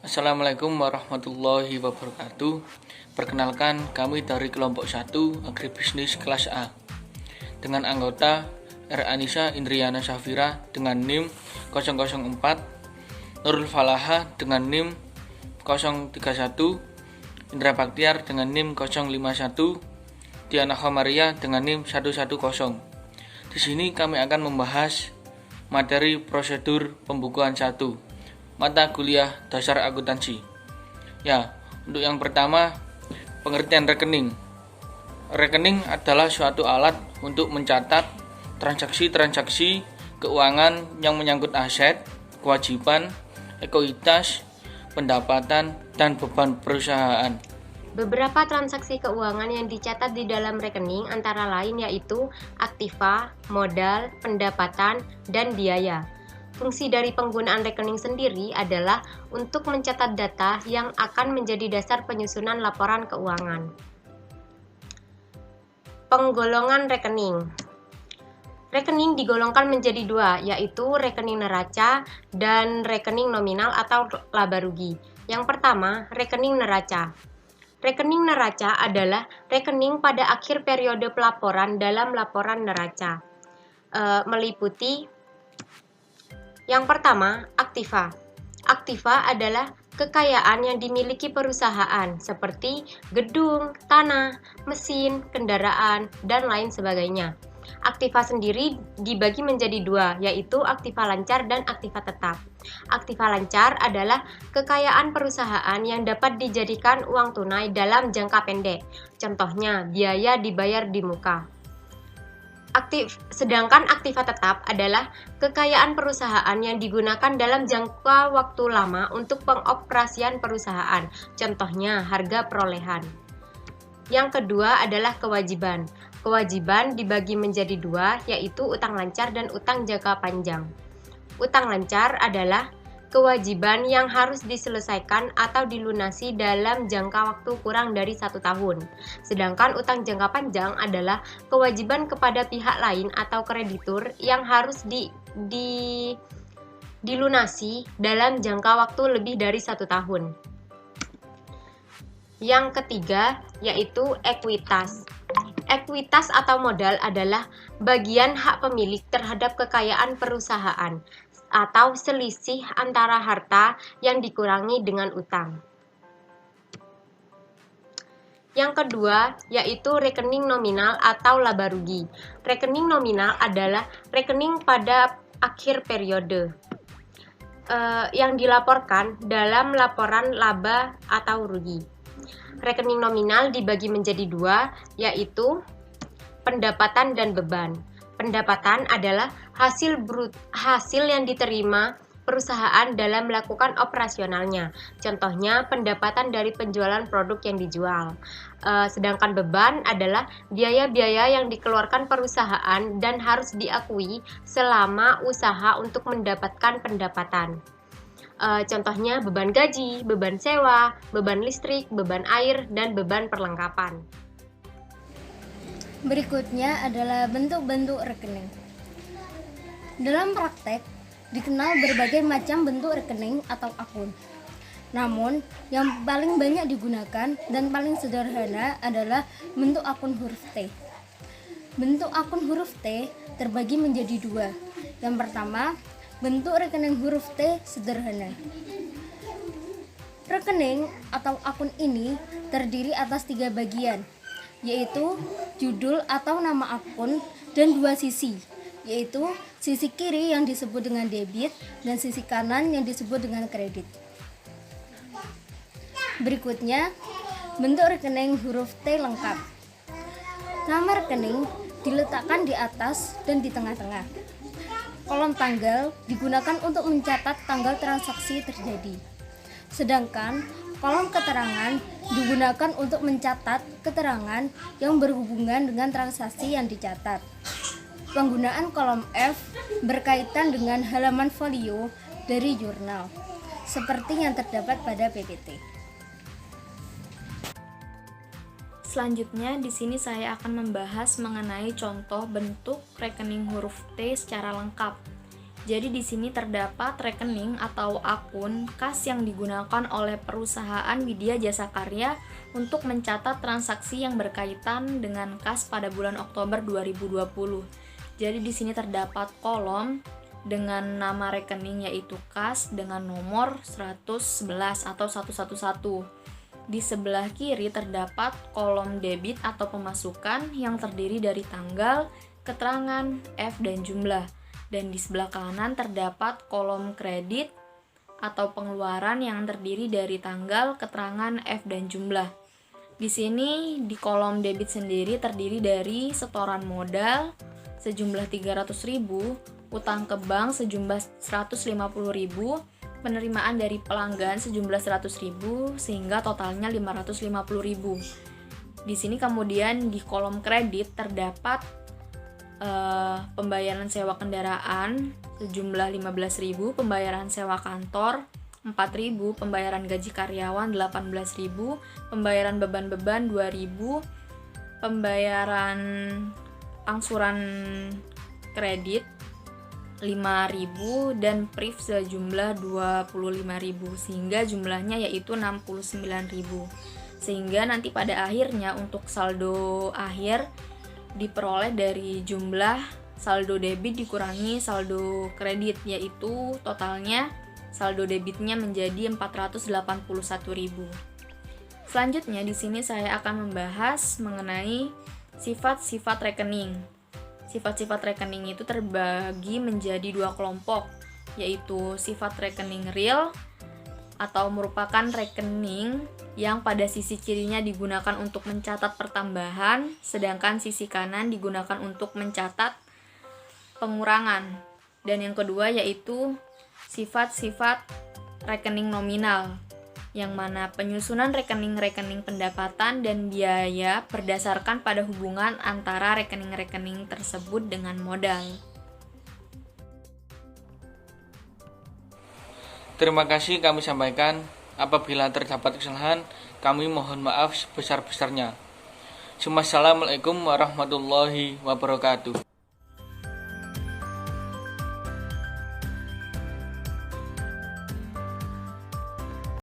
Assalamualaikum warahmatullahi wabarakatuh. Perkenalkan, kami dari kelompok 1 Agribisnis kelas A dengan anggota R. Anissa Indriana Safira dengan NIM 004, Nurul Falaha dengan NIM 031, Indra Baktiar dengan NIM 051, Diana Khomaria dengan NIM 110. Di sini kami akan membahas materi prosedur pembukuan 1, mata kuliah dasar akuntansi. Untuk yang pertama, pengertian rekening. Rekening adalah suatu alat untuk mencatat transaksi-transaksi keuangan yang menyangkut aset, kewajiban, ekuitas, pendapatan, dan beban perusahaan. Beberapa transaksi keuangan yang dicatat di dalam rekening antara lain yaitu aktiva, modal, pendapatan, dan biaya. Fungsi dari penggunaan rekening sendiri adalah untuk mencatat data yang akan menjadi dasar penyusunan laporan keuangan. Penggolongan rekening. Rekening digolongkan menjadi dua, yaitu rekening neraca dan rekening nominal atau laba rugi. Yang pertama, rekening neraca. Rekening neraca adalah rekening pada akhir periode pelaporan dalam laporan neraca. Meliputi yang pertama, aktiva. Aktiva adalah kekayaan yang dimiliki perusahaan seperti gedung, tanah, mesin, kendaraan, dan lain sebagainya. Aktiva sendiri dibagi menjadi dua, yaitu aktiva lancar dan aktiva tetap. Aktiva lancar adalah kekayaan perusahaan yang dapat dijadikan uang tunai dalam jangka pendek. Contohnya, biaya dibayar di muka. Sedangkan aktiva tetap adalah kekayaan perusahaan yang digunakan dalam jangka waktu lama untuk pengoperasian perusahaan. Contohnya, harga perolehan. Yang kedua adalah kewajiban. Kewajiban dibagi menjadi dua, yaitu utang lancar dan utang jangka panjang. Utang lancar adalah kewajiban yang harus diselesaikan atau dilunasi dalam jangka waktu kurang dari 1 tahun. Sedangkan utang jangka panjang adalah kewajiban kepada pihak lain atau kreditur yang harus dilunasi dalam jangka waktu lebih dari 1 tahun. Yang ketiga yaitu ekuitas. Ekuitas atau modal adalah bagian hak pemilik terhadap kekayaan perusahaan atau selisih antara harta yang dikurangi dengan utang. Yang kedua yaitu rekening nominal atau laba rugi. Rekening nominal adalah rekening pada akhir periode yang dilaporkan dalam laporan laba atau rugi. Rekening nominal dibagi menjadi dua, yaitu pendapatan dan beban. Pendapatan adalah hasil yang diterima perusahaan dalam melakukan operasionalnya. Contohnya, pendapatan dari penjualan produk yang dijual. Sedangkan beban adalah biaya-biaya yang dikeluarkan perusahaan dan harus diakui selama usaha untuk mendapatkan pendapatan. Contohnya beban gaji, beban sewa, beban listrik, beban air, dan beban perlengkapan. Berikutnya adalah bentuk-bentuk rekening. Dalam praktek, dikenal berbagai macam bentuk rekening atau akun. Namun, yang paling banyak digunakan dan paling sederhana adalah bentuk akun huruf T. Bentuk akun huruf T terbagi menjadi dua. Yang pertama, bentuk rekening huruf T sederhana. Rekening atau akun ini terdiri atas 3 bagian, yaitu judul atau nama akun dan 2 sisi, yaitu sisi kiri yang disebut dengan debit dan sisi kanan yang disebut dengan kredit. Berikutnya, bentuk rekening huruf T lengkap. Nama rekening diletakkan di atas dan di tengah-tengah. Kolom tanggal digunakan untuk mencatat tanggal transaksi terjadi. Sedangkan kolom keterangan digunakan untuk mencatat keterangan yang berhubungan dengan transaksi yang dicatat. Penggunaan kolom F berkaitan dengan halaman folio dari jurnal, seperti yang terdapat pada PPT. Selanjutnya, di sini saya akan membahas mengenai contoh bentuk rekening huruf T secara lengkap. Jadi di sini terdapat rekening atau akun kas yang digunakan oleh perusahaan Widya Jasa Karya untuk mencatat transaksi yang berkaitan dengan kas pada bulan Oktober 2020. Jadi di sini terdapat kolom dengan nama rekening yaitu kas dengan nomor 111 atau 111. Di sebelah kiri terdapat kolom debit atau pemasukan yang terdiri dari tanggal, keterangan, F, dan jumlah. Dan di sebelah kanan terdapat kolom kredit atau pengeluaran yang terdiri dari tanggal, keterangan, F, dan jumlah. Di sini di kolom debit sendiri terdiri dari setoran modal sejumlah 300.000, utang ke bank sejumlah 150.000, penerimaan dari pelanggan sejumlah 100.000 sehingga totalnya 550.000. Di sini kemudian di kolom kredit terdapat pembayaran sewa kendaraan sejumlah 15.000, pembayaran sewa kantor 4.000, pembayaran gaji karyawan 18.000, pembayaran beban-beban 2.000, pembayaran angsuran kredit 5.000 dan priv sejumlah 25.000 sehingga jumlahnya yaitu 69.000. Sehingga nanti pada akhirnya untuk saldo akhir diperoleh dari jumlah saldo debit dikurangi saldo kredit, yaitu totalnya saldo debitnya menjadi 481.000. Selanjutnya di sini saya akan membahas mengenai sifat-sifat rekening. Sifat-sifat rekening itu terbagi menjadi dua kelompok, yaitu sifat rekening real atau merupakan rekening yang pada sisi kirinya digunakan untuk mencatat pertambahan, sedangkan sisi kanan digunakan untuk mencatat pengurangan. Dan yang kedua yaitu sifat-sifat rekening nominal, yang mana penyusunan rekening-rekening pendapatan dan biaya berdasarkan pada hubungan antara rekening-rekening tersebut dengan modal. Terima kasih kami sampaikan. Apabila terdapat kesalahan, kami mohon maaf sebesar-besarnya. Assalamualaikum warahmatullahi wabarakatuh.